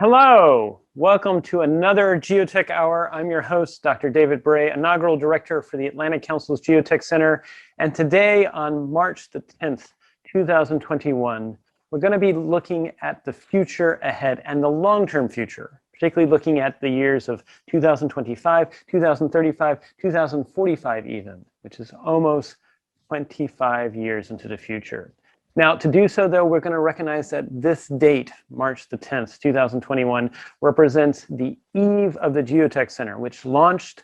Hello, welcome to another GeoTech Hour. I'm your host, Dr. David Bray, inaugural director for the Atlantic Council's GeoTech Center. And today on March the 10th, 2021, we're going to be looking at the future ahead and the long-term future, particularly looking at the years of 2025, 2035, 2045 even, which is almost 25 years into the future. Now, to do so, though, we're going to recognize that this date, March the 10th, 2021, represents the eve of the GeoTech Center, which launched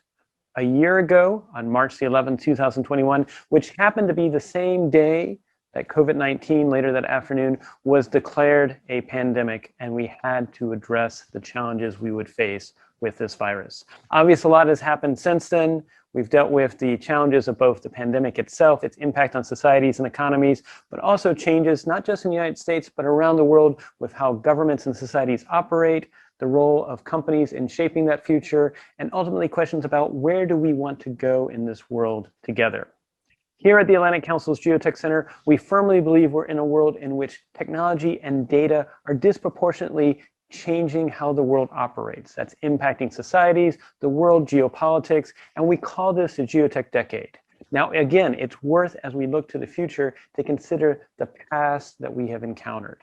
a year ago on March the 11th, 2021, which happened to be the same day that COVID-19, later that afternoon, was declared a pandemic, and we had to address the challenges we would face with this virus. Obviously, a lot has happened since then. We've dealt with the challenges of both the pandemic itself, its impact on societies and economies, but also changes not just in the United States, but around the world with how governments and societies operate, the role of companies in shaping that future, and ultimately questions about where do we want to go in this world together. Here at the Atlantic Council's GeoTech Center, we firmly believe we're in a world in which technology and data are disproportionately changing how the world operates. That's impacting societies, the world, geopolitics, and we call this the GeoTech decade. Now, again, it's worth, as we look to the future, to consider the past that we have encountered.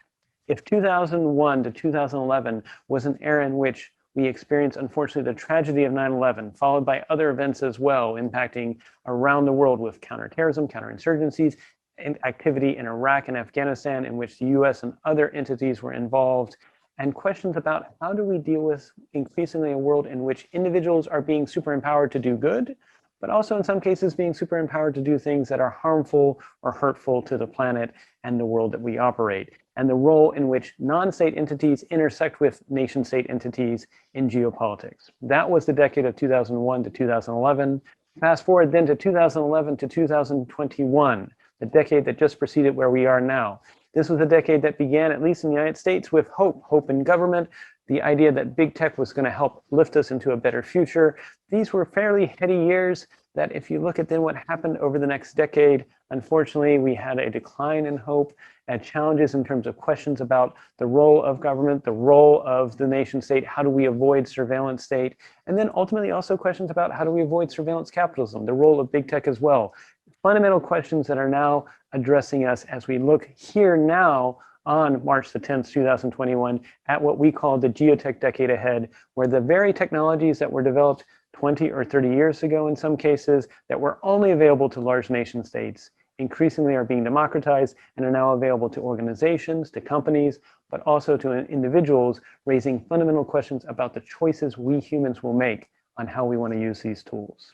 If 2001 to 2011 was an era in which we experienced, unfortunately, the tragedy of 9/11, followed by other events as well, impacting around the world with counterterrorism, counterinsurgencies, and activity in Iraq and Afghanistan, in which the US and other entities were involved, and questions about how do we deal with increasingly a world in which individuals are being super empowered to do good, but also in some cases being super empowered to do things that are harmful or hurtful to the planet and the world that we operate, and the role in which non-state entities intersect with nation-state entities in geopolitics. That was the decade of 2001 to 2011. Fast forward then to 2011 to 2021, the decade that just preceded where we are now. This was a decade that began, at least in the United States, with hope in government, the idea that big tech was going to help lift us into a better future. These were fairly heady years that if you look at then what happened over the next decade, unfortunately, we had a decline in hope and challenges in terms of questions about the role of government, the role of the nation state, how do we avoid surveillance state, and then ultimately also questions about how do we avoid surveillance capitalism, the role of big tech as well. Fundamental questions that are now addressing us as we look here now on March the 10th, 2021, at what we call the GeoTech decade ahead, where the very technologies that were developed 20 or 30 years ago in some cases that were only available to large nation states increasingly are being democratized and are now available to organizations, to companies, but also to individuals, raising fundamental questions about the choices we humans will make on how we want to use these tools.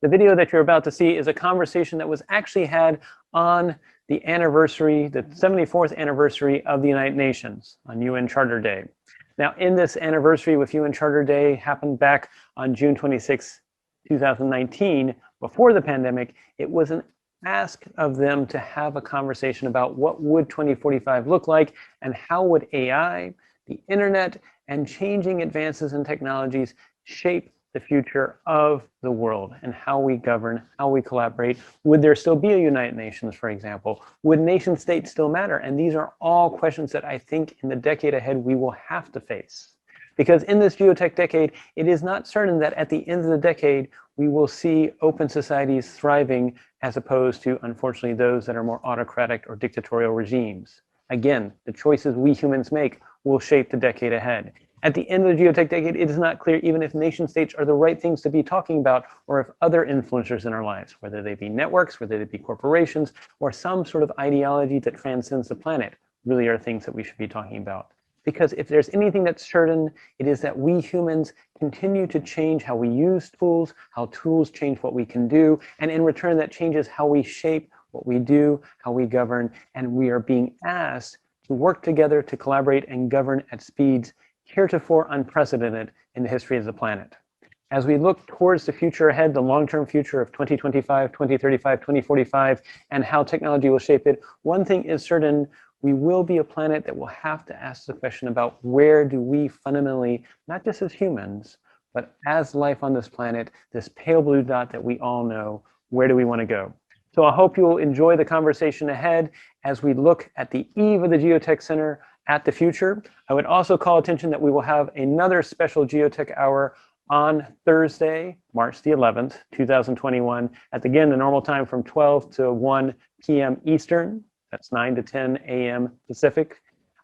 The video that you're about to see is a conversation that was actually had on the anniversary, the 74th anniversary of the United Nations on UN Charter Day. Now, in this anniversary with UN Charter Day happened back on June 26, 2019, before the pandemic, it was an ask of them to have a conversation about what would 2045 look like and how would AI, the internet, and changing advances in technologies shape the future of the world and how we govern, how we collaborate. Would there still be a United Nations, for example? Would nation states still matter? And these are all questions that I think in the decade ahead we will have to face. Because in this GeoTech decade, it is not certain that at the end of the decade, we will see open societies thriving as opposed to, unfortunately, those that are more autocratic or dictatorial regimes. Again, the choices we humans make will shape the decade ahead. At the end of the GeoTech decade, it is not clear even if nation states are the right things to be talking about or if other influencers in our lives, whether they be networks, whether they be corporations, or some sort of ideology that transcends the planet, really are things that we should be talking about. Because if there's anything that's certain, it is that we humans continue to change how we use tools, how tools change what we can do, and in return that changes how we shape what we do, how we govern, and we are being asked to work together to collaborate and govern at speeds heretofore unprecedented in the history of the planet. As we look towards the future ahead, the long-term future of 2025, 2035, 2045, and how technology will shape it, one thing is certain: we will be a planet that will have to ask the question about where do we fundamentally, not just as humans, but as life on this planet, this pale blue dot that we all know, where do we want to go? So I hope you'll enjoy the conversation ahead as we look at the eve of the GeoTech Center at the future. I would also call attention that we will have another special GeoTech Hour on Thursday, March the 11th, 2021, at, again, the normal time from 12 to 1 p.m. Eastern. That's 9 to 10 a.m. Pacific.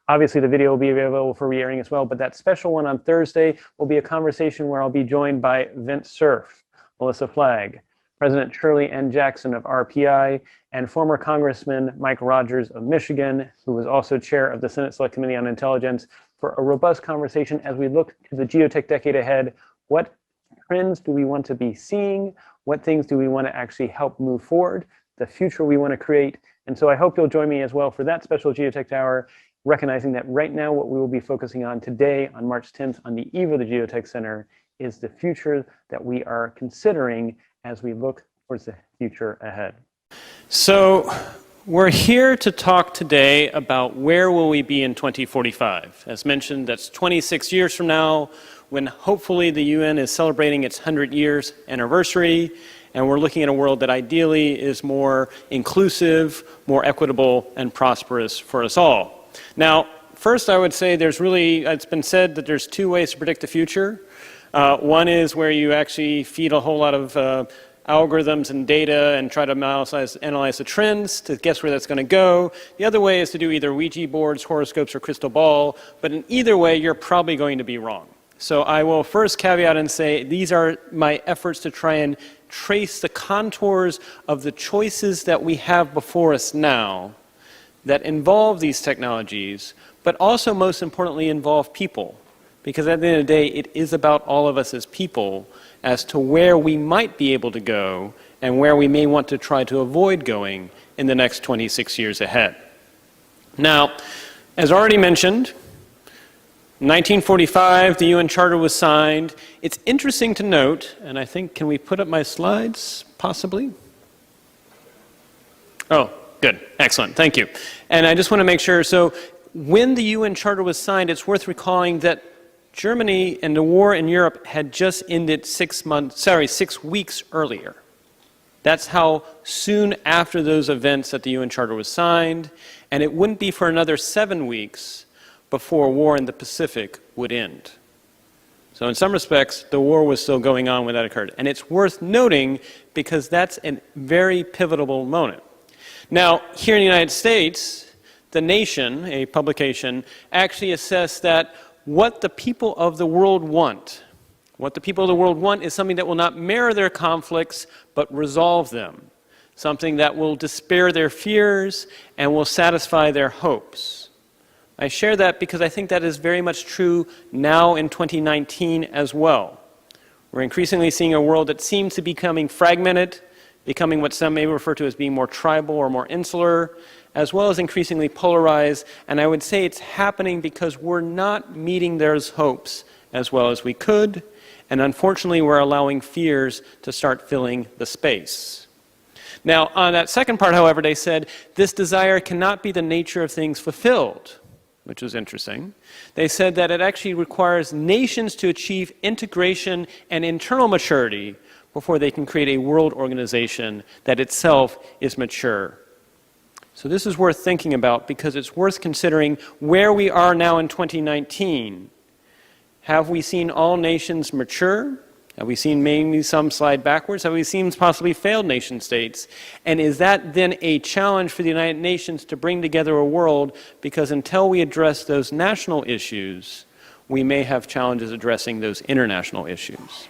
Obviously, the video will be available for re-airing as well, but that special one on Thursday will be a conversation where I'll be joined by Vint Cerf, Melissa Flagg, President Shirley N. Jackson of RPI, and former Congressman Mike Rogers of Michigan, who was also chair of the Senate Select Committee on Intelligence, for a robust conversation as we look to the geotech decade ahead. What trends do we want to be seeing? What things do we want to actually help move forward? The future we want to create. And so I hope you'll join me as well for that special GeoTech Hour, recognizing that right now what we will be focusing on today on March 10th on the eve of the GeoTech Center is the future that we are considering as we look towards the future ahead. So we're here to talk today about where will we be in 2045. As mentioned, that's 26 years from now, when hopefully the UN is celebrating its 100 years anniversary, and we're looking at a world that ideally is more inclusive, more equitable, and prosperous for us all. Now, first I would say it's been said that there's two ways to predict the future. One is where you actually feed a whole lot of algorithms and data and try to analyze the trends to guess where that's going to go. The other way is to do either Ouija boards, horoscopes, or crystal ball, but in either way, you're probably going to be wrong. So I will first caveat and say these are my efforts to try and trace the contours of the choices that we have before us now that involve these technologies, but also most importantly involve people. Because at the end of the day, it is about all of us as people as to where we might be able to go and where we may want to try to avoid going in the next 26 years ahead. Now, as already mentioned, 1945, the UN Charter was signed. It's interesting to note, and I think, can we put up my slides, possibly? Oh, good, excellent, thank you. And I just want to make sure, so when the UN Charter was signed, it's worth recalling that Germany and the war in Europe had just ended 6 weeks earlier. That's how soon after those events that the UN Charter was signed, and it wouldn't be for another 7 weeks before war in the Pacific would end. So in some respects, the war was still going on when that occurred. And it's worth noting because that's a very pivotal moment. Now, here in the United States, The Nation, a publication, actually assessed that what the people of the world want is something that will not mirror their conflicts, but resolve them. Something that will despair their fears and will satisfy their hopes. I share that because I think that is very much true now in 2019 as well. We're increasingly seeing a world that seems to be becoming fragmented, becoming what some may refer to as being more tribal or more insular, as well as increasingly polarized. And I would say it's happening because we're not meeting those hopes as well as we could. And unfortunately, we're allowing fears to start filling the space. Now, on that second part, however, they said this desire cannot be the nature of things fulfilled, which was interesting. They said that it actually requires nations to achieve integration and internal maturity before they can create a world organization that itself is mature. So this is worth thinking about because it's worth considering where we are now in 2019. Have we seen all nations mature? Have we seen maybe some slide backwards? Have we seen possibly failed nation states? And is that then a challenge for the United Nations to bring together a world? Because until we address those national issues, we may have challenges addressing those international issues.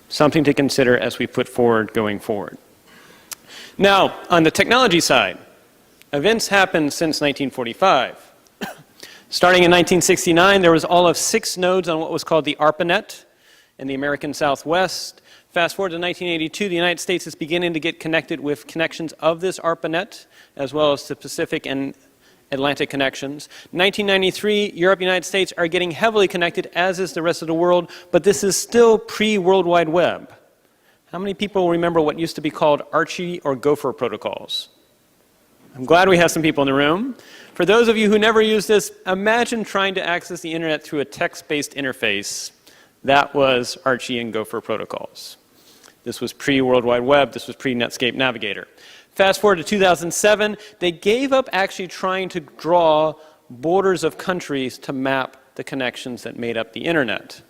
Something to consider as we put forward going forward. Now, on the technology side, events happened since 1945. Starting in 1969, there was all of 6 nodes on what was called the ARPANET in the American Southwest. Fast forward to 1982, the United States is beginning to get connected with connections of this ARPANET, as well as the Pacific and Atlantic connections. 1993, Europe and the United States are getting heavily connected, as is the rest of the world, but this is still pre-World Wide Web. How many people remember what used to be called Archie or Gopher protocols? I'm glad we have some people in the room. For those of you who never used this, imagine trying to access the internet through a text-based interface. That was Archie and Gopher protocols. This was pre-World Wide Web. This was pre-Netscape Navigator. Fast forward to 2007, they gave up actually trying to draw borders of countries to map the connections that made up the internet.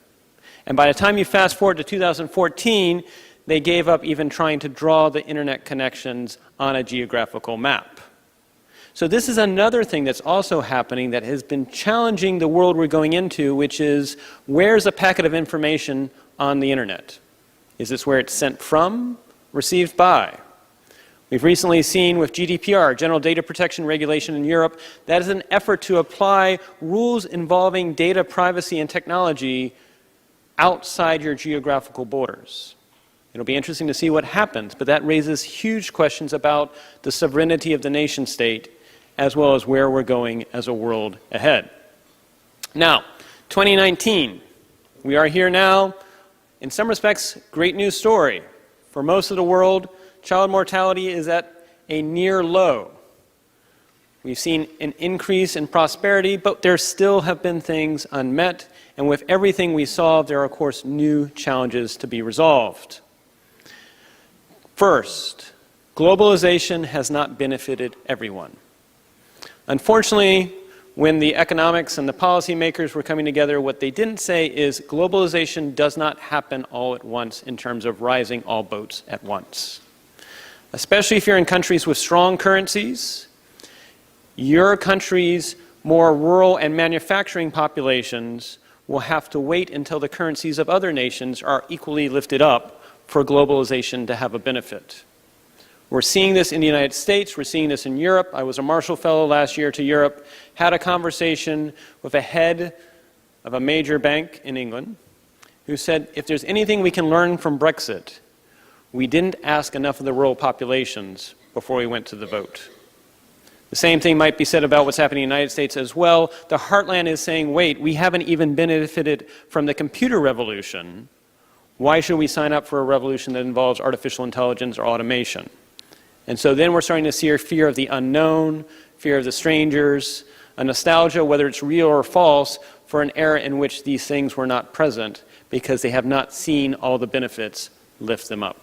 And by the time you fast forward to 2014, they gave up even trying to draw the internet connections on a geographical map. So this is another thing that's also happening that has been challenging the world we're going into, which is, where's a packet of information on the internet? Is this where it's sent from, received by? We've recently seen with GDPR, General Data Protection Regulation in Europe, that is an effort to apply rules involving data privacy and technology outside your geographical borders. It'll be interesting to see what happens, but that raises huge questions about the sovereignty of the nation state, as well as where we're going as a world ahead. Now, 2019, we are here now. In some respects, great news story. For most of the world, child mortality is at a near low. We've seen an increase in prosperity, but there still have been things unmet, and with everything we solved, there are, of course, new challenges to be resolved. First, globalization has not benefited everyone. Unfortunately, when the economics and the policymakers were coming together, what they didn't say is globalization does not happen all at once in terms of rising all boats at once. Especially if you're in countries with strong currencies, your country's more rural and manufacturing populations will have to wait until the currencies of other nations are equally lifted up for globalization to have a benefit. We're seeing this in the United States, we're seeing this in Europe. I was a Marshall Fellow last year to Europe, had a conversation with a head of a major bank in England who said, if there's anything we can learn from Brexit, we didn't ask enough of the rural populations before we went to the vote. The same thing might be said about what's happening in the United States as well. The heartland is saying, wait, we haven't even benefited from the computer revolution. Why should we sign up for a revolution that involves artificial intelligence or automation? And so then we're starting to see a fear of the unknown, fear of the strangers, a nostalgia, whether it's real or false, for an era in which these things were not present because they have not seen all the benefits lift them up.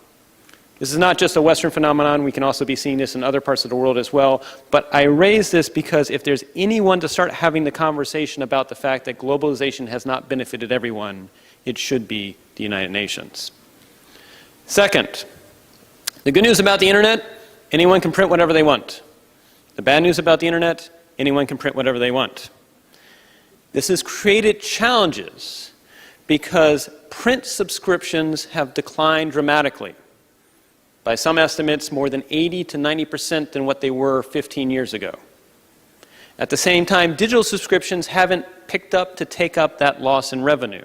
This is not just a Western phenomenon. We can also be seeing this in other parts of the world as well. But I raise this because if there's anyone to start having the conversation about the fact that globalization has not benefited everyone, it should be the United Nations. Second, the good news about the internet, anyone can print whatever they want. The bad news about the internet, anyone can print whatever they want. This has created challenges because print subscriptions have declined dramatically. By some estimates, more than 80 to 90% than what they were 15 years ago. At the same time, digital subscriptions haven't picked up to take up that loss in revenue.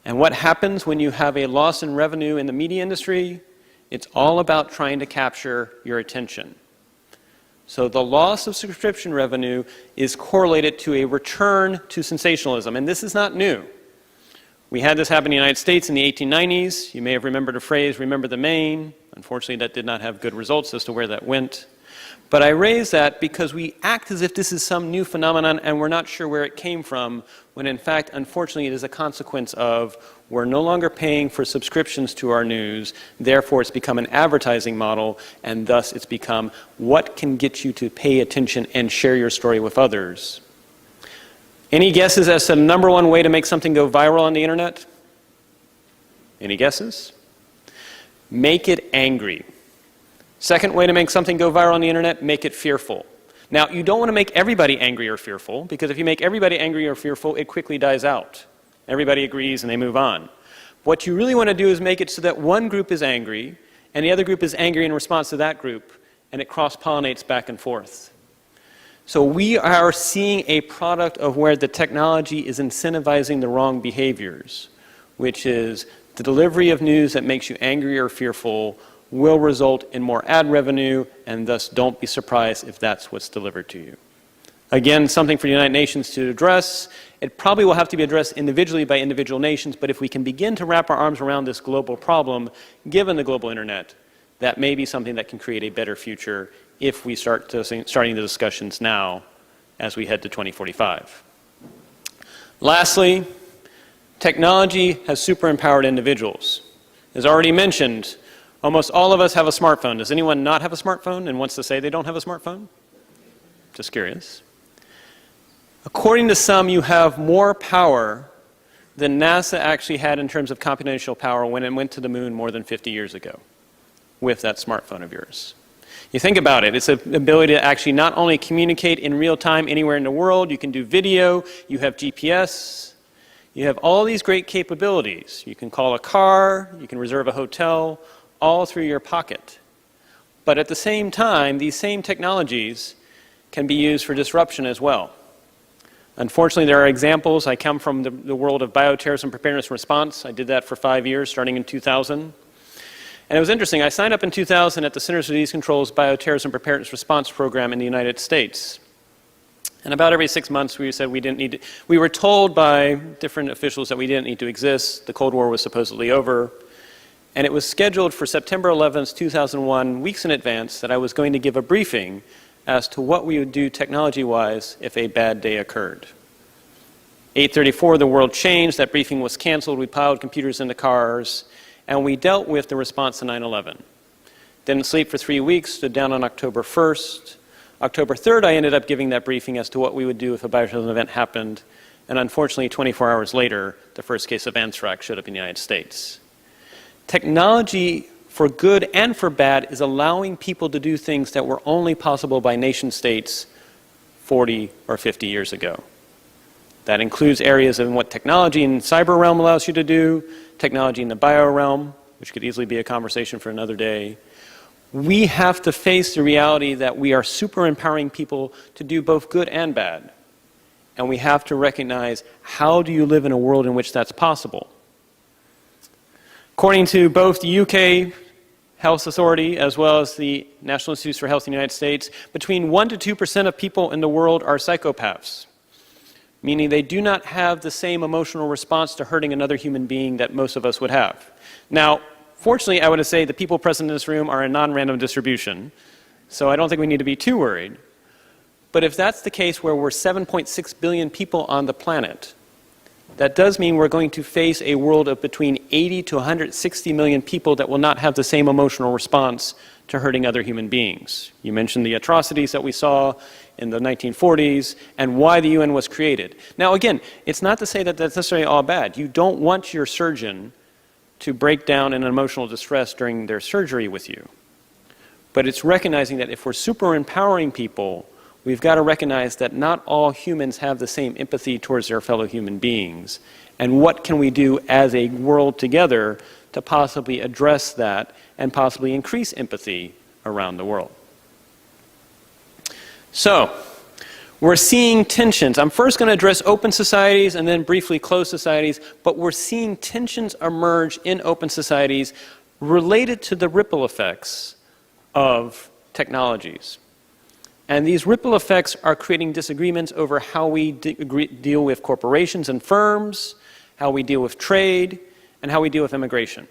And what happens when you have a loss in revenue in the media industry? It's all about trying to capture your attention. So the loss of subscription revenue is correlated to a return to sensationalism, and this is not new. We had this happen in the United States in the 1890s. You may have remembered a phrase, remember the Maine. Unfortunately, that did not have good results as to where that went. But I raise that because we act as if this is some new phenomenon and we're not sure where it came from, when in fact, unfortunately, it is a consequence of we're no longer paying for subscriptions to our news, therefore it's become an advertising model, and thus it's become what can get you to pay attention and share your story with others. Any guesses as to the number one way to make something go viral on the internet? Any guesses? Make it angry. Second way to make something go viral on the internet, make it fearful. Now, you don't want to make everybody angry or fearful, because if you make everybody angry or fearful, it quickly dies out. Everybody agrees and they move on. What you really want to do is make it so that one group is angry, and the other group is angry in response to that group, and it cross-pollinates back and forth. So we are seeing a product of where the technology is incentivizing the wrong behaviors, which is the delivery of news that makes you angry or fearful will result in more ad revenue, and thus don't be surprised if that's what's delivered to you. Again, something for the United Nations to address. It probably will have to be addressed individually by individual nations, but if we can begin to wrap our arms around this global problem, given the global internet, that may be something that can create a better future if we starting the discussions now as we head to 2045. Lastly, technology has super-empowered individuals. As already mentioned, almost all of us have a smartphone. Does anyone not have a smartphone and wants to say they don't have a smartphone? Just curious. According to some, you have more power than NASA actually had in terms of computational power when it went to the moon more than 50 years ago with that smartphone of yours. You think about it, it's an ability to actually not only communicate in real time anywhere in the world, you can do video, you have GPS, you have all these great capabilities. You can call a car, you can reserve a hotel, all through your pocket. But at the same time, these same technologies can be used for disruption as well. Unfortunately, there are examples. I come from the world of bioterrorism preparedness and response. I did that for 5 years, starting in 2000. And it was interesting. I signed up in 2000 at the Centers for Disease Control's Bioterrorism Preparedness Response Program in the United States. And about every 6 months, we said we didn't need to. We were told by different officials that we didn't need to exist. The Cold War was supposedly over. And it was scheduled for September 11th, 2001, weeks in advance, that I was going to give a briefing as to what we would do technology-wise if a bad day occurred. 8:34, the world changed. That briefing was canceled. We piled computers into cars, and we dealt with the response to 9/11. Didn't sleep for 3 weeks, stood down on October 1st. October 3rd, I ended up giving that briefing as to what we would do if a bioterrorism event happened, and unfortunately, 24 hours later, the first case of anthrax showed up in the United States. Technology, for good and for bad, is allowing people to do things that were only possible by nation states 40 or 50 years ago. That includes areas of what technology in the cyber realm allows you to do, technology in the bio realm, which could easily be a conversation for another day. We have to face the reality that we are super empowering people to do both good and bad. And we have to recognize, how do you live in a world in which that's possible? According to both the UK Health Authority as well as the National Institutes for Health in the United States, between 1% to 2% of people in the world are psychopaths, meaning they do not have the same emotional response to hurting another human being that most of us would have. Now, fortunately, I would say the people present in this room are a non-random distribution, so I don't think we need to be too worried. But if that's the case where we're 7.6 billion people on the planet, that does mean we're going to face a world of between 80 to 160 million people that will not have the same emotional response to hurting other human beings. You mentioned the atrocities that we saw in the 1940s and why the UN was created. Now again, it's not to say that that's necessarily all bad. You don't want your surgeon to break down in emotional distress during their surgery with you. But it's recognizing that if we're super empowering people, we've got to recognize that not all humans have the same empathy towards their fellow human beings. And what can we do as a world together to possibly address that and possibly increase empathy around the world? So, we're seeing tensions. I'm first going to address open societies and then briefly closed societies, but we're seeing tensions emerge in open societies related to the ripple effects of technologies. And these ripple effects are creating disagreements over how we deal with corporations and firms, how we deal with trade, and how we deal with immigration.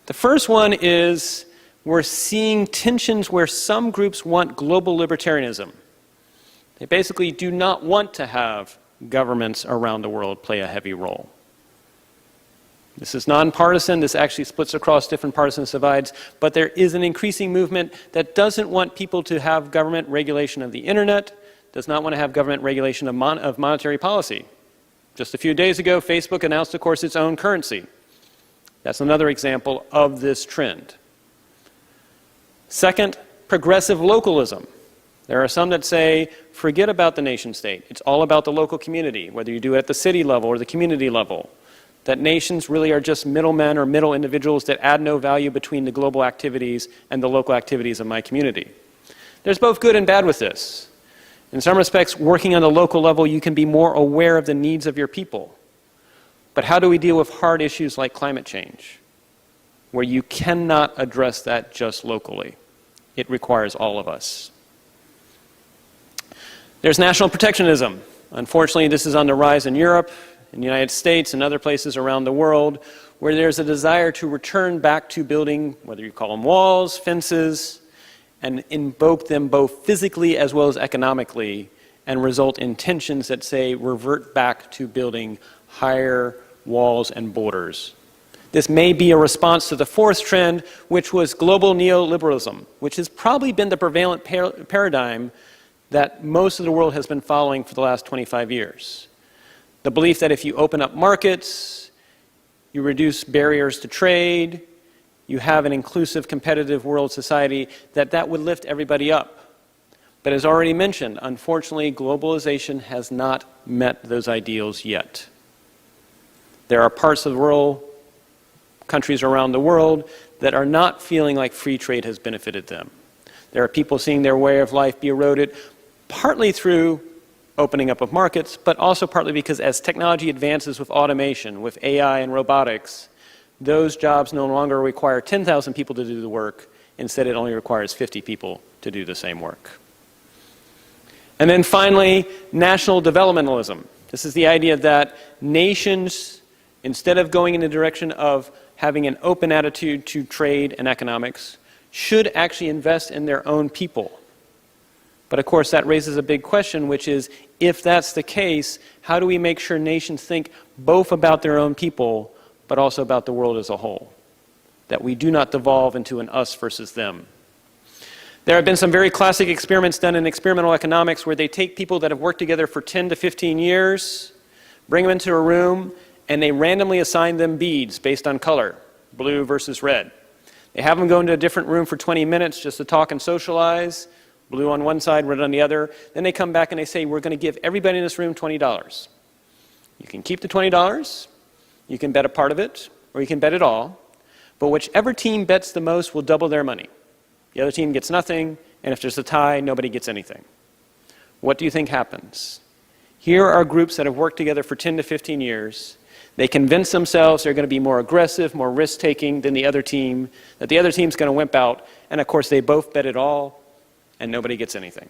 The first one is we're seeing tensions where some groups want global libertarianism. They basically do not want to have governments around the world play a heavy role. This is nonpartisan. This actually splits across different partisan divides, but there is an increasing movement that doesn't want people to have government regulation of the internet, does not want to have government regulation of monetary policy. Just a few days ago, Facebook announced, of course, its own currency. That's another example of this trend. Second, progressive localism. There are some that say, forget about the nation state. It's all about the local community, whether you do it at the city level or the community level. That nations really are just middlemen or middle individuals that add no value between the global activities and the local activities of my community. There's both good and bad with this. In some respects, working on the local level, you can be more aware of the needs of your people. But how do we deal with hard issues like climate change, where you cannot address that just locally? It requires all of us. There's national protectionism. Unfortunately, this is on the rise in Europe, in the United States, and other places around the world, where there's a desire to return back to building, whether you call them walls, fences, and invoke them both physically as well as economically, and result in tensions that say revert back to building higher walls and borders. This may be a response to the fourth trend, which was global neoliberalism, which has probably been the prevalent paradigm that most of the world has been following for the last 25 years. The belief that if you open up markets, you reduce barriers to trade, you have an inclusive, competitive world society, that would lift everybody up. But as already mentioned, unfortunately, globalization has not met those ideals yet. There are parts of the world, countries around the world, that are not feeling like free trade has benefited them. There are people seeing their way of life be eroded, partly through opening up of markets, but also partly because as technology advances with automation, with AI and robotics, those jobs no longer require 10,000 people to do the work. Instead, it only requires 50 people to do the same work. And then finally, national developmentalism. This is the idea that nations, instead of going in the direction of having an open attitude to trade and economics, should actually invest in their own people. But of course, that raises a big question, which is, if that's the case, how do we make sure nations think both about their own people, but also about the world as a whole? That we do not devolve into an us versus them. There have been some very classic experiments done in experimental economics where they take people that have worked together for 10 to 15 years, bring them into a room, and they randomly assign them beads based on color, blue versus red. They have them go into a different room for 20 minutes just to talk and socialize, blue on one side, red on the other. Then they come back and they say, we're going to give everybody in this room $20. You can keep the $20, you can bet a part of it, or you can bet it all. But whichever team bets the most will double their money. The other team gets nothing, and if there's a tie, nobody gets anything. What do you think happens? Here are groups that have worked together for 10 to 15 years. They convince themselves they're going to be more aggressive, more risk-taking than the other team, that the other team's going to wimp out, and of course they both bet it all, and nobody gets anything.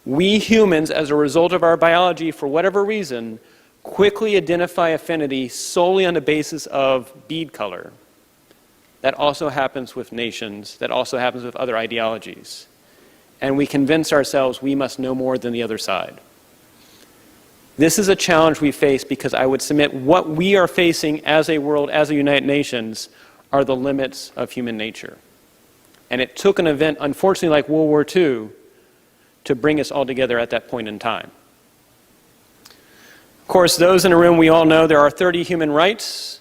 We humans, as a result of our biology, for whatever reason, quickly identify affinity solely on the basis of bead color. That also happens with nations, that also happens with other ideologies. And we convince ourselves we must know more than the other side. This is a challenge we face because I would submit what we are facing as a world, as a United Nations, are the limits of human nature. And it took an event, unfortunately, like World War II, to bring us all together at that point in time. Of course, those in the room, we all know there are 30 human rights.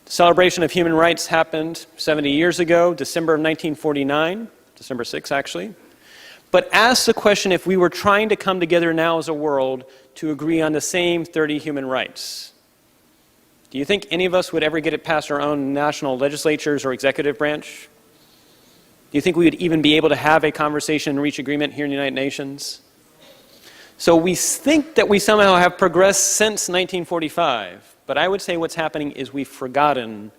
The celebration of human rights happened 70 years ago, December of 1949, December 6th, actually. But ask the question, if we were trying to come together now as a world to agree on the same 30 human rights, do you think any of us would ever get it past our own national legislatures or executive branch? Do you think we would even be able to have a conversation and reach agreement here in the United Nations? So we think that we somehow have progressed since 1945, but I would say what's happening is we've forgotten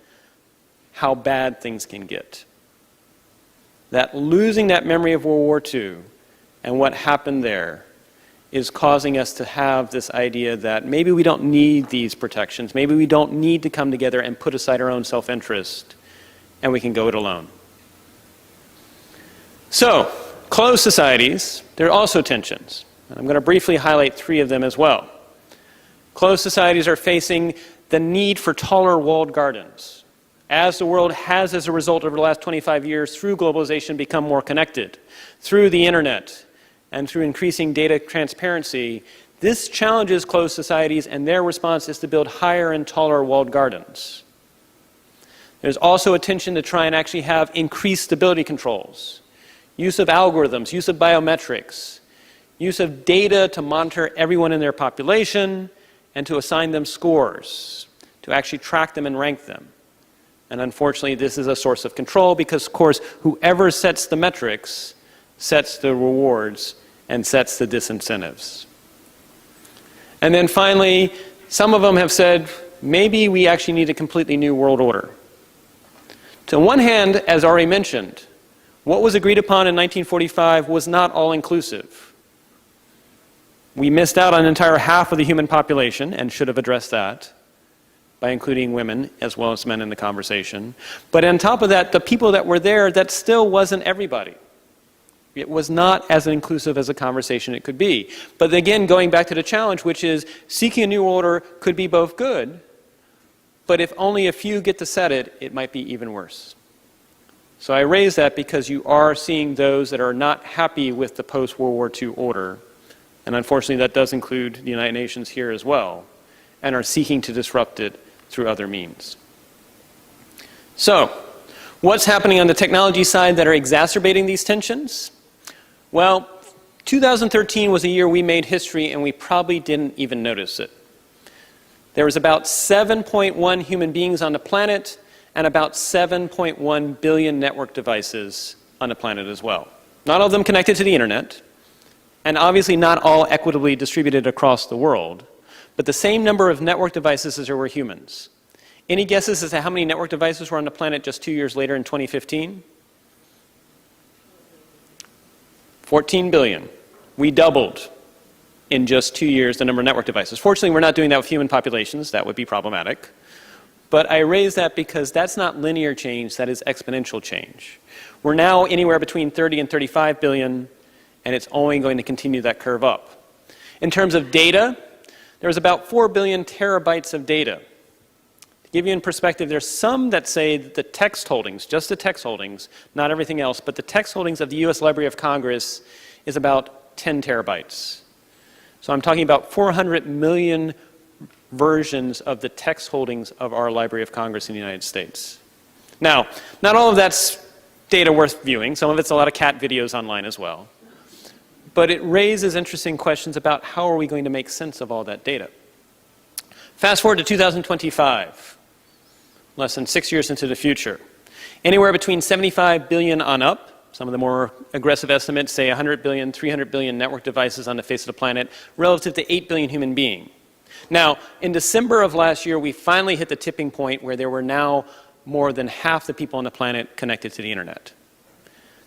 how bad things can get. That losing that memory of World War II and what happened there is causing us to have this idea that maybe we don't need these protections, maybe we don't need to come together and put aside our own self-interest, and we can go it alone. So, closed societies, there are also tensions. I'm going to briefly highlight 3 of them as well. Closed societies are facing the need for taller walled gardens. As the world has, as a result, over the last 25 years, through globalization, become more connected, through the internet, and through increasing data transparency, this challenges closed societies, and their response is to build higher and taller walled gardens. There's also a tension to try and actually have increased stability controls, use of algorithms, use of biometrics, use of data to monitor everyone in their population, and to assign them scores, to actually track them and rank them. And unfortunately, this is a source of control because, of course, whoever sets the metrics sets the rewards and sets the disincentives. And then finally, some of them have said, maybe we actually need a completely new world order. On one hand, as already mentioned, what was agreed upon in 1945 was not all-inclusive. We missed out on an entire half of the human population and should have addressed that by including women as well as men in the conversation. But on top of that, the people that were there, that still wasn't everybody. It was not as inclusive as a conversation it could be. But again, going back to the challenge, which is seeking a new order could be both good, but if only a few get to set it, it might be even worse. So I raise that because you are seeing those that are not happy with the post-World War II order, and unfortunately that does include the United Nations here as well, and are seeking to disrupt it through other means. So, what's happening on the technology side that are exacerbating these tensions? Well, 2013 was a year we made history and we probably didn't even notice it. There was about 7.1 human beings on the planet and about 7.1 billion network devices on the planet as well. Not all of them connected to the internet, and obviously not all equitably distributed across the world, but the same number of network devices as there were humans. Any guesses as to how many network devices were on the planet just 2 years later in 2015? 14 billion. We doubled in just 2 years the number of network devices. Fortunately, we're not doing that with human populations. That would be problematic. But I raise that because that's not linear change, that is exponential change. We're now anywhere between 30 and 35 billion, and it's only going to continue that curve up. In terms of data, there's about 4 billion terabytes of data. To give you in perspective, there's some that say that the text holdings, just the text holdings, not everything else, but the text holdings of the US Library of Congress is about 10 terabytes. So I'm talking about 400 million versions of the text holdings of our Library of Congress in the United States. Now, not all of that's data worth viewing. Some of it's a lot of cat videos online as well. But it raises interesting questions about how are we going to make sense of all that data. Fast forward to 2025, less than 6 years into the future. Anywhere between 75 billion on up. Some of the more aggressive estimates say 100 billion, 300 billion network devices on the face of the planet, relative to 8 billion human beings. Now, in December of last year, we finally hit the tipping point where there were now more than half the people on the planet connected to the internet.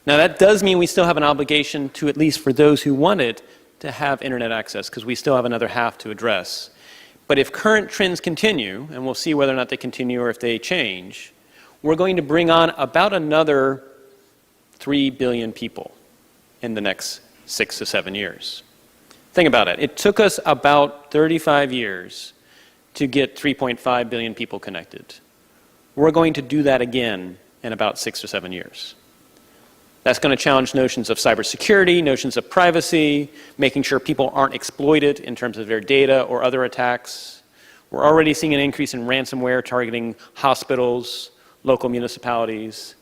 Now, that does mean we still have an obligation to, at least for those who want it, to have internet access, because we still have another half to address. But if current trends continue, and we'll see whether or not they continue or if they change, we're going to bring on about another 3 billion people in the next 6 to 7 years. Think about it. It took us about 35 years to get 3.5 billion people connected. We're going to do that again in about 6 or 7 years. That's going to challenge notions of cybersecurity, notions of privacy, making sure people aren't exploited in terms of their data or other attacks. We're already seeing an increase in ransomware targeting hospitals, local municipalities.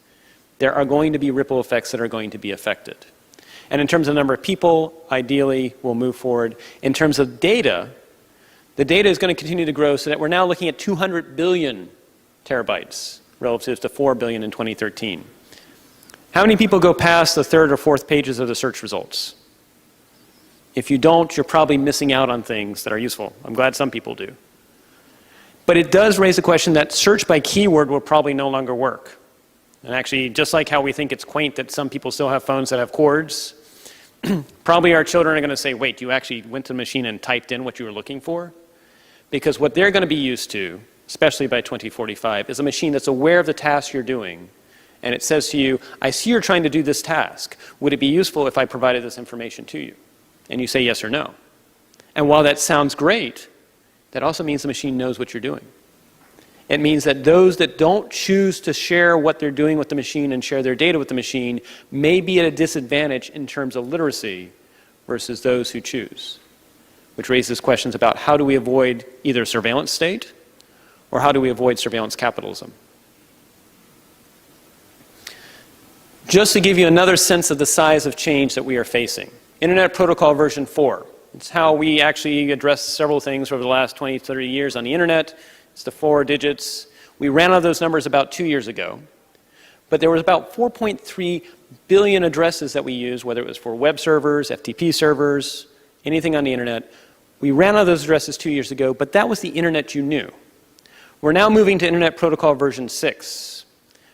There are going to be ripple effects that are going to be affected. And in terms of the number of people, ideally, we'll move forward. In terms of data, the data is going to continue to grow so that we're now looking at 200 billion terabytes relative to 4 billion in 2013. How many people go past the third or fourth pages of the search results? If you don't, you're probably missing out on things that are useful. I'm glad some people do. But it does raise the question that search by keyword will probably no longer work. And actually, just like how we think it's quaint that some people still have phones that have cords, probably our children are going to say, wait, you actually went to the machine and typed in what you were looking for? Because what they're going to be used to, especially by 2045, is a machine that's aware of the task you're doing. And it says to you, I see you're trying to do this task. Would it be useful if I provided this information to you? And you say yes or no. And while that sounds great, that also means the machine knows what you're doing. It means that those that don't choose to share what they're doing with the machine and share their data with the machine may be at a disadvantage in terms of literacy versus those who choose, which raises questions about how do we avoid either a surveillance state or how do we avoid surveillance capitalism. Just to give you another sense of the size of change that we are facing. Internet Protocol version 4. It's how we actually address several things over the last 20, 30 years on the internet. It's the 4 digits. We ran out of those numbers about 2 years ago. But there was about 4.3 billion addresses that we used, whether it was for web servers, FTP servers, anything on the internet. We ran out of those addresses 2 years ago, but that was the internet you knew. We're now moving to Internet Protocol version 6,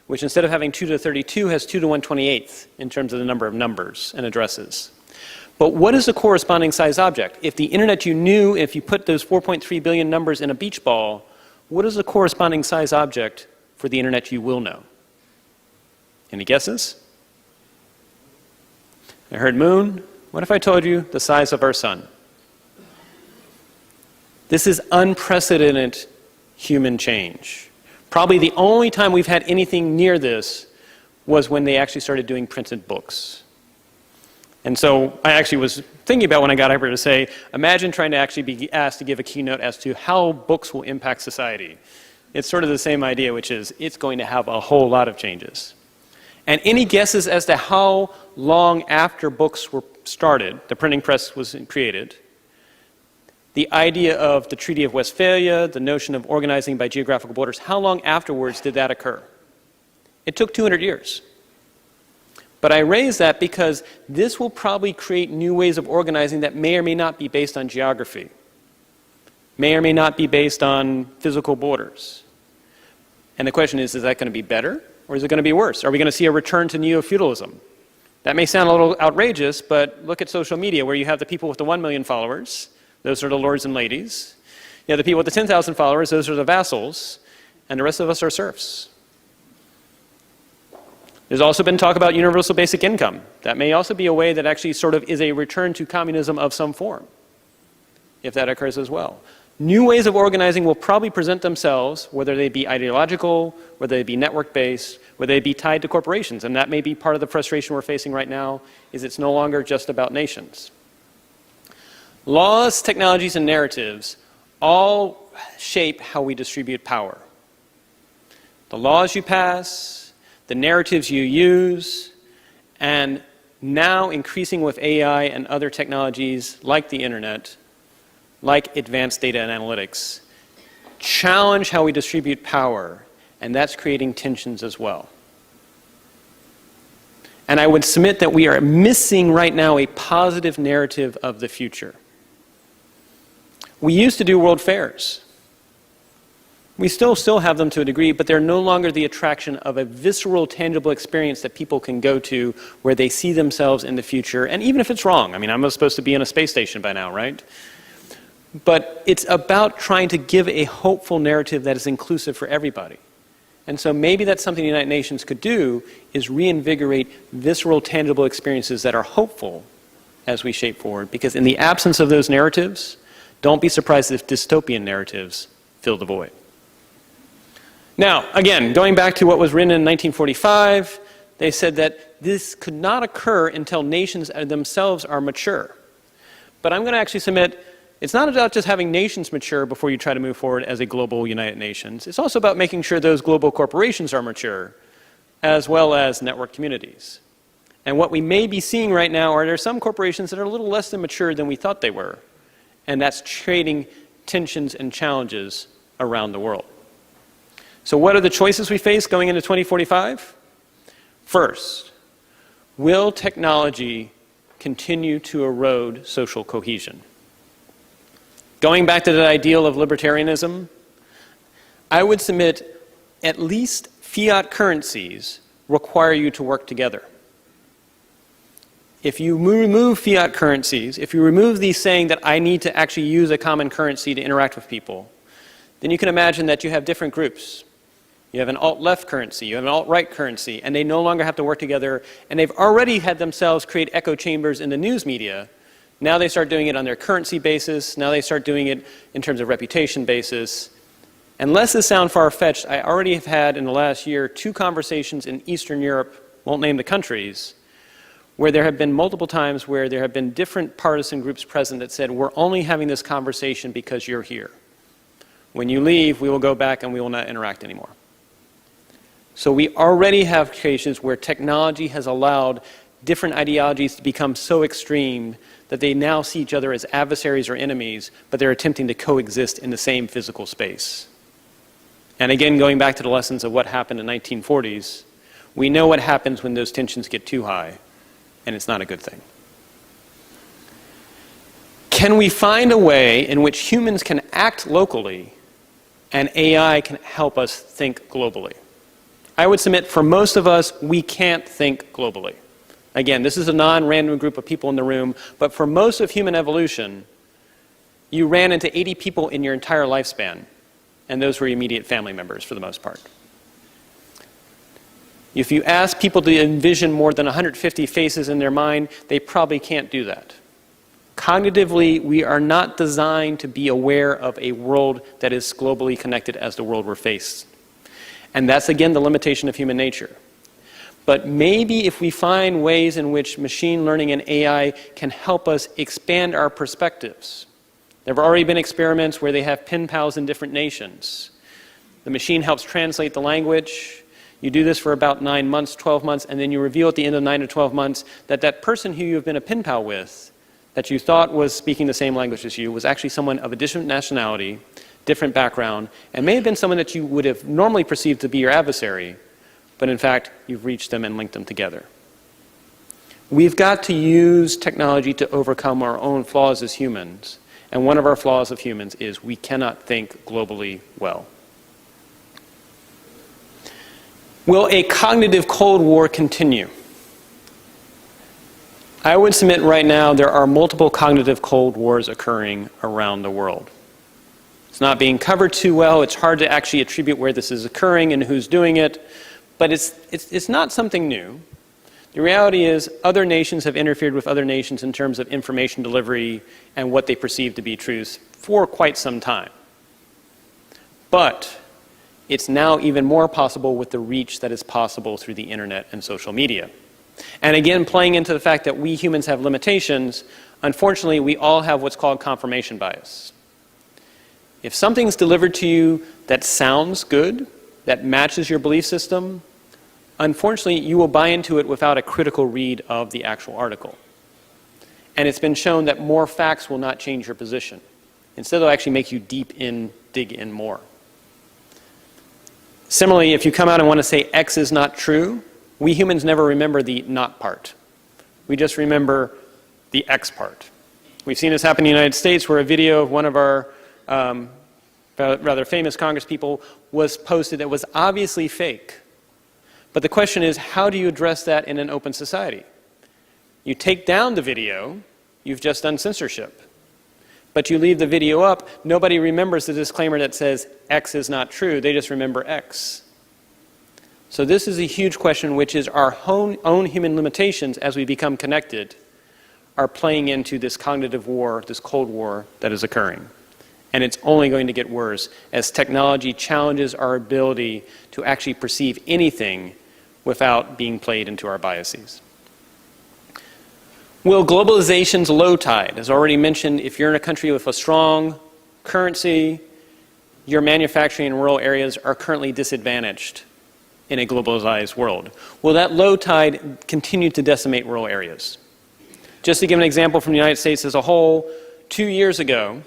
which instead of having 2 to the 32 has 2 to the 128th in terms of the number of numbers and addresses. But what is the corresponding size object? If the internet you knew, if you put those 4.3 billion numbers in a beach ball, what is the corresponding size object for the internet you will know? Any guesses? I heard moon. What if I told you the size of our sun? This is unprecedented human change. Probably the only time we've had anything near this was when they actually started doing printed books. And so I actually was thinking about when I got over to say, imagine trying to actually be asked to give a keynote as to how books will impact society. It's sort of the same idea, which is it's going to have a whole lot of changes. And any guesses as to how long after books were started, the printing press was created, the idea of the Treaty of Westphalia, the notion of organizing by geographical borders, how long afterwards did that occur? It took 200 years. But I raise that because this will probably create new ways of organizing that may or may not be based on geography, may or may not be based on physical borders. And the question is that going to be better or is it going to be worse? Are we going to see a return to neo-feudalism? That may sound a little outrageous, but look at social media where you have the people with the 1 million followers, those are the lords and ladies. You have the people with the 10,000 followers, those are the vassals, and the rest of us are serfs. There's also been talk about universal basic income. That may also be a way that actually sort of is a return to communism of some form, if that occurs as well. New ways of organizing will probably present themselves, whether they be ideological, whether they be network-based, whether they be tied to corporations. And that may be part of the frustration we're facing right now, is it's no longer just about nations. Laws, technologies, and narratives all shape how we distribute power. The laws you pass, the narratives you use, and now increasing with AI and other technologies like the internet, like advanced data and analytics, challenge how we distribute power, and that's creating tensions as well. And I would submit that we are missing right now a positive narrative of the future. We used to do world fairs. We still have them to a degree, but they're no longer the attraction of a visceral, tangible experience that people can go to where they see themselves in the future, and even if it's wrong. I mean, I'm supposed to be in a space station by now, right? But it's about trying to give a hopeful narrative that is inclusive for everybody. And so maybe that's something the United Nations could do, is reinvigorate visceral, tangible experiences that are hopeful as we shape forward. Because in the absence of those narratives, don't be surprised if dystopian narratives fill the void. Now, again, going back to what was written in 1945, they said that this could not occur until nations themselves are mature. But I'm going to actually submit, it's not about just having nations mature before you try to move forward as a global United Nations. It's also about making sure those global corporations are mature, as well as network communities. And what we may be seeing right now are there are some corporations that are a little less than mature than we thought they were. And that's creating tensions and challenges around the world. So what are the choices we face going into 2045? First, will technology continue to erode social cohesion? Going back to the ideal of libertarianism, I would submit at least fiat currencies require you to work together. If you remove fiat currencies, if you remove these saying that I need to actually use a common currency to interact with people, then you can imagine that you have different groups. You have an alt-left currency, you have an alt-right currency, and they no longer have to work together, and they've already had themselves create echo chambers in the news media. Now they start doing it on their currency basis, now they start doing it in terms of reputation basis. And lest this sound far-fetched, I already have had in the last year 2 conversations in Eastern Europe, won't name the countries, where there have been multiple times where there have been different partisan groups present that said, we're only having this conversation because you're here. When you leave, we will go back and we will not interact anymore. So we already have cases where technology has allowed different ideologies to become so extreme that they now see each other as adversaries or enemies, but they're attempting to coexist in the same physical space. And again, going back to the lessons of what happened in the 1940s, we know what happens when those tensions get too high, and it's not a good thing. Can we find a way in which humans can act locally and AI can help us think globally? I would submit for most of us, we can't think globally. Again, this is a non-random group of people in the room, but for most of human evolution, you ran into 80 people in your entire lifespan, and those were immediate family members for the most part. If you ask people to envision more than 150 faces in their mind, they probably can't do that. Cognitively, we are not designed to be aware of a world that is globally connected as the world we're faced. And that's, again, the limitation of human nature. But maybe if we find ways in which machine learning and AI can help us expand our perspectives. There have already been experiments where they have pen pals in different nations. The machine helps translate the language. You do this for about 9 months, 12 months, and then you reveal at the end of 9 to 12 months that that person who you've been a pen pal with, that you thought was speaking the same language as you, was actually someone of a different nationality, different background, and may have been someone that you would have normally perceived to be your adversary, but in fact, you've reached them and linked them together. We've got to use technology to overcome our own flaws as humans, and one of our flaws of humans is we cannot think globally well. Will a cognitive Cold War continue? I would submit right now there are multiple cognitive Cold Wars occurring around the world. It's not being covered too well. It's hard to actually attribute where this is occurring and who's doing it. But it's not something new. The reality is other nations have interfered with other nations in terms of information delivery and what they perceive to be truths for quite some time. But it's now even more possible with the reach that is possible through the internet and social media. And again, playing into the fact that we humans have limitations, unfortunately, we all have what's called confirmation bias. If something's delivered to you that sounds good, that matches your belief system, unfortunately, you will buy into it without a critical read of the actual article. And it's been shown that more facts will not change your position. Instead, they'll actually make you dig in more. Similarly, if you come out and want to say X is not true, we humans never remember the not part. We just remember the X part. We've seen this happen in the United States where a video of one of our rather famous congresspeople was posted that was obviously fake. But the question is, how do you address that in an open society? You take down the video, you've just done censorship. But you leave the video up, nobody remembers the disclaimer that says X is not true, they just remember X. So this is a huge question, which is our own human limitations as we become connected are playing into this cognitive war, this Cold War that is occurring. And it's only going to get worse as technology challenges our ability to actually perceive anything without being played into our biases. Will globalization's low tide, as already mentioned, if you're in a country with a strong currency, your manufacturing in rural areas are currently disadvantaged in a globalized world. Will that low tide continue to decimate rural areas? Just to give an example from the United States as a whole, 2 years ago,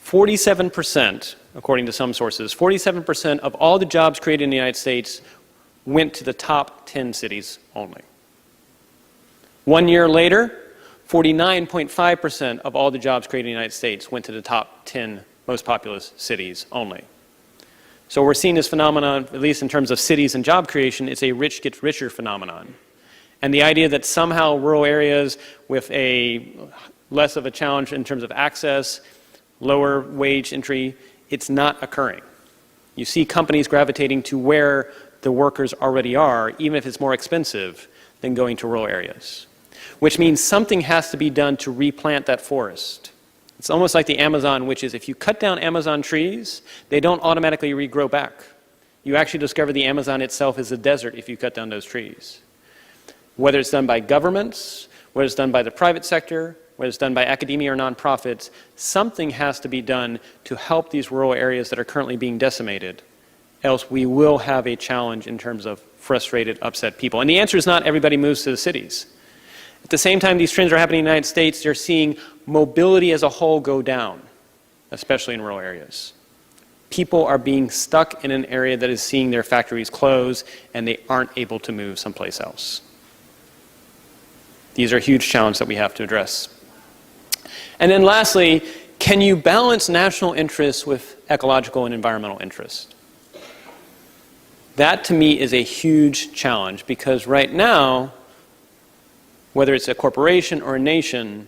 47%, according to some sources, 47% of all the jobs created in the United States went to the top 10 cities only. 1 year later, 49.5% of all the jobs created in the United States went to the top 10 most populous cities only. So we're seeing this phenomenon, at least in terms of cities and job creation, it's a rich gets richer phenomenon. And the idea that somehow rural areas with a less of a challenge in terms of access, lower wage entry, it's not occurring. You see companies gravitating to where the workers already are, even if it's more expensive than going to rural areas. Which means something has to be done to replant that forest. It's almost like the Amazon, which is if you cut down Amazon trees, they don't automatically regrow back. You actually discover the Amazon itself is a desert if you cut down those trees. Whether it's done by governments, whether it's done by the private sector, whether it's done by academia or nonprofits, something has to be done to help these rural areas that are currently being decimated. Else we will have a challenge in terms of frustrated, upset people. And the answer is not everybody moves to the cities. At the same time these trends are happening in the United States, you're seeing mobility as a whole go down, especially in rural areas. People are being stuck in an area that is seeing their factories close and they aren't able to move someplace else. These are huge challenges that we have to address. And then lastly, can you balance national interests with ecological and environmental interests? That to me is a huge challenge because right now, whether it's a corporation or a nation,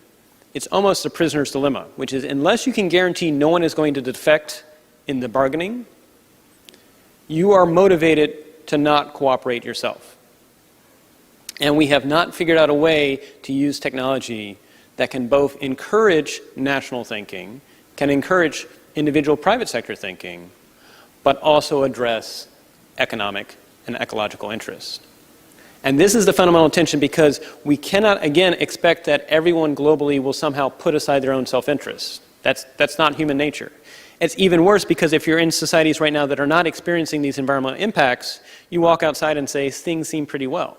it's almost a prisoner's dilemma, which is unless you can guarantee no one is going to defect in the bargaining, you are motivated to not cooperate yourself. And we have not figured out a way to use technology that can both encourage national thinking, can encourage individual private sector thinking, but also address economic and ecological interests. And this is the fundamental tension, because we cannot, again, expect that everyone globally will somehow put aside their own self-interest. That's not human nature. It's even worse because if you're in societies right now that are not experiencing these environmental impacts, you walk outside and say, things seem pretty well.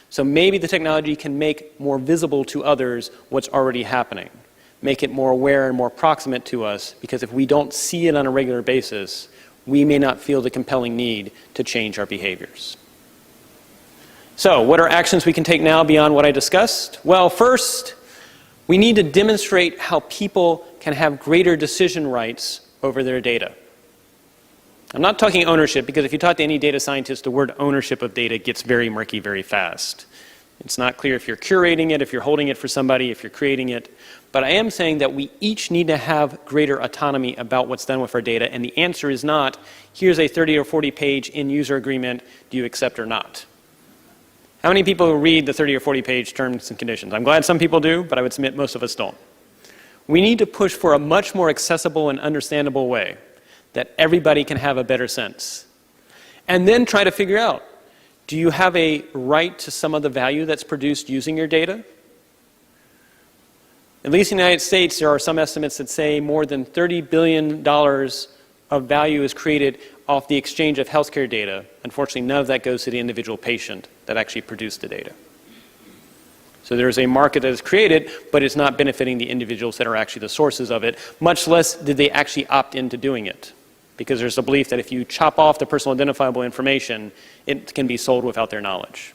So maybe the technology can make more visible to others what's already happening, make it more aware and more proximate to us, because if we don't see it on a regular basis, we may not feel the compelling need to change our behaviors. So, what are actions we can take now beyond what I discussed? Well, first, we need to demonstrate how people can have greater decision rights over their data. I'm not talking ownership, because if you talk to any data scientist, the word ownership of data gets very murky very fast. It's not clear if you're curating it, if you're holding it for somebody, if you're creating it. But I am saying that we each need to have greater autonomy about what's done with our data, and the answer is not, here's a 30 or 40 page in-user agreement, do you accept or not? How many people read the 30 or 40 page terms and conditions? I'm glad some people do, but I would submit most of us don't. We need to push for a much more accessible and understandable way that everybody can have a better sense. And then try to figure out, do you have a right to some of the value that's produced using your data? At least in the United States, there are some estimates that say more than $30 billion of value is created off the exchange of healthcare data. Unfortunately, none of that goes to the individual patient that actually produced the data. So there's a market that is created, but it's not benefiting the individuals that are actually the sources of it, much less did they actually opt into doing it. Because there's a belief that if you chop off the personal identifiable information, it can be sold without their knowledge.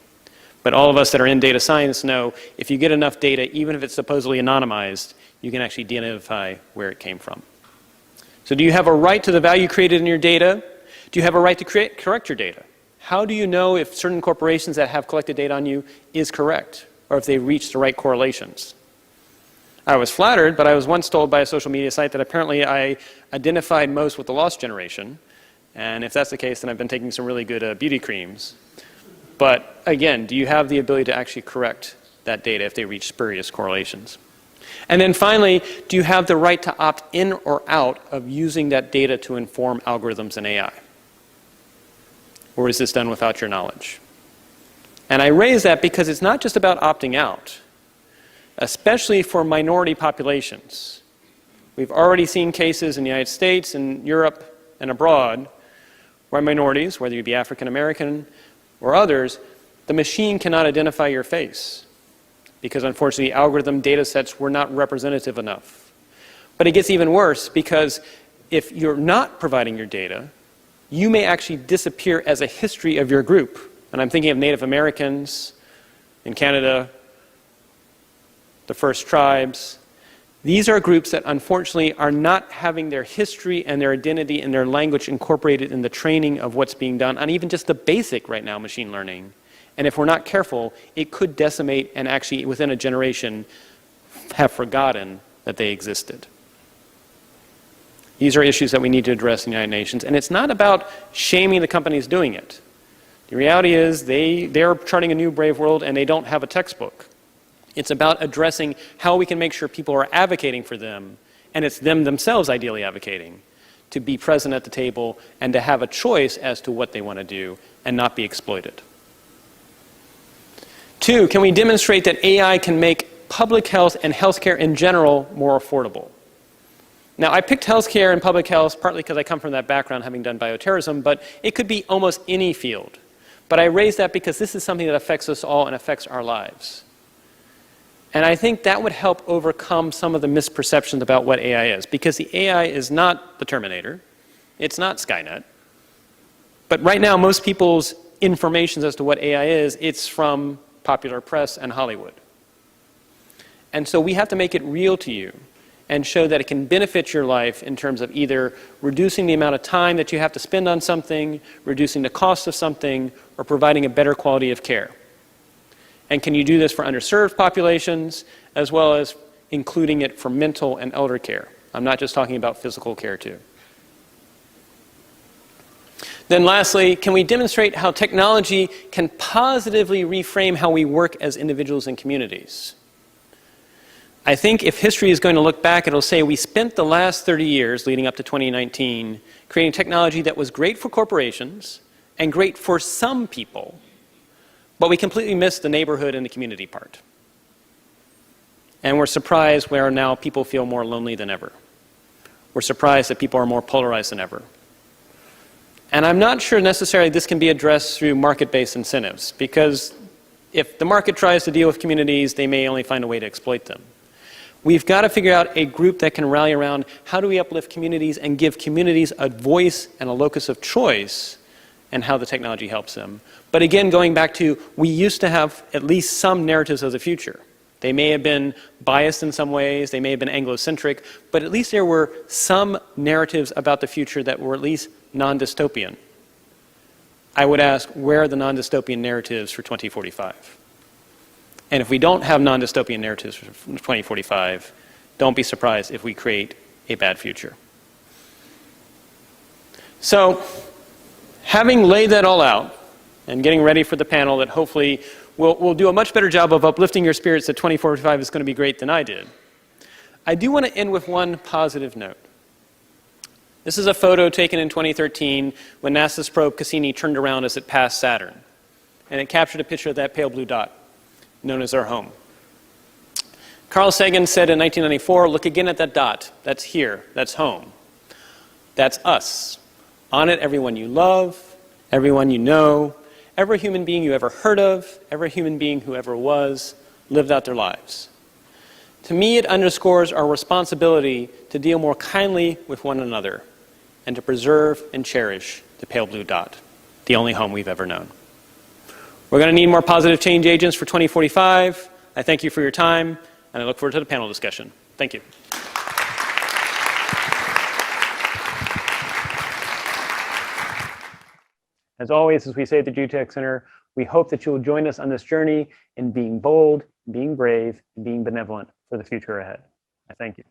But all of us that are in data science know if you get enough data, even if it's supposedly anonymized, you can actually identify where it came from. So do you have a right to the value created in your data? Do you have a right to correct your data? How do you know if certain corporations that have collected data on you is correct, or if they reach the right correlations? I was flattered, but I was once told by a social media site that apparently I identified most with the lost generation. And if that's the case, then I've been taking some really good beauty creams. But again, do you have the ability to actually correct that data if they reach spurious correlations? And then finally, do you have the right to opt in or out of using that data to inform algorithms and AI? Or is this done without your knowledge? And I raise that because it's not just about opting out, especially for minority populations. We've already seen cases in the United States and Europe and abroad where minorities, whether you be African American or others, the machine cannot identify your face because unfortunately algorithm data sets were not representative enough. But it gets even worse because if you're not providing your data, you may actually disappear as a history of your group. And I'm thinking of Native Americans in Canada, the First Tribes. These are groups that unfortunately are not having their history and their identity and their language incorporated in the training of what's being done on even just the basic right now machine learning. And if we're not careful, it could decimate and actually within a generation have forgotten that they existed. These are issues that we need to address in the United Nations. And it's not about shaming the companies doing it. The reality is they're charting a new brave world and they don't have a textbook. It's about addressing how we can make sure people are advocating for them, and it's them themselves ideally advocating, to be present at the table and to have a choice as to what they want to do and not be exploited. 2, can we demonstrate that AI can make public health and healthcare in general more affordable? Now, I picked healthcare and public health partly because I come from that background, having done bioterrorism, but it could be almost any field. But I raise that because this is something that affects us all and affects our lives. And I think that would help overcome some of the misperceptions about what AI is, because the AI is not the Terminator, it's not Skynet. But right now, most people's information as to what AI is, it's from popular press and Hollywood. And so we have to make it real to you and show that it can benefit your life in terms of either reducing the amount of time that you have to spend on something, reducing the cost of something, or providing a better quality of care. And can you do this for underserved populations, as well as including it for mental and elder care? I'm not just talking about physical care too. Then lastly, can we demonstrate how technology can positively reframe how we work as individuals and communities? I think if history is going to look back, it'll say we spent the last 30 years leading up to 2019 creating technology that was great for corporations and great for some people, But we completely miss the neighborhood and the community part. And we're surprised where now people feel more lonely than ever. We're surprised that people are more polarized than ever. And I'm not sure necessarily this can be addressed through market-based incentives, because if the market tries to deal with communities, they may only find a way to exploit them. We've got to figure out a group that can rally around how do we uplift communities and give communities a voice and a locus of choice and how the technology helps them. But again, going back to, we used to have at least some narratives of the future. They may have been biased in some ways, they may have been Anglo-centric, but at least there were some narratives about the future that were at least non-dystopian. I would ask, where are the non-dystopian narratives for 2045? And if we don't have non-dystopian narratives for 2045, don't be surprised if we create a bad future. So, having laid that all out, and getting ready for the panel that hopefully will do a much better job of uplifting your spirits that 2045 is going to be great than I did, I do want to end with one positive note. This is a photo taken in 2013 when NASA's probe Cassini turned around as it passed Saturn. And it captured a picture of that pale blue dot, known as our home. Carl Sagan said in 1994, look again at that dot. That's here. That's home. That's us. On it, everyone you love, everyone you know, every human being you ever heard of, every human being who ever was, lived out their lives. To me, it underscores our responsibility to deal more kindly with one another and to preserve and cherish the pale blue dot, the only home we've ever known. We're going to need more positive change agents for 2045. I thank you for your time, and I look forward to the panel discussion. Thank you. As always, as we say at the GeoTech Center, we hope that you will join us on this journey in being bold, being brave, and being benevolent for the future ahead. I thank you.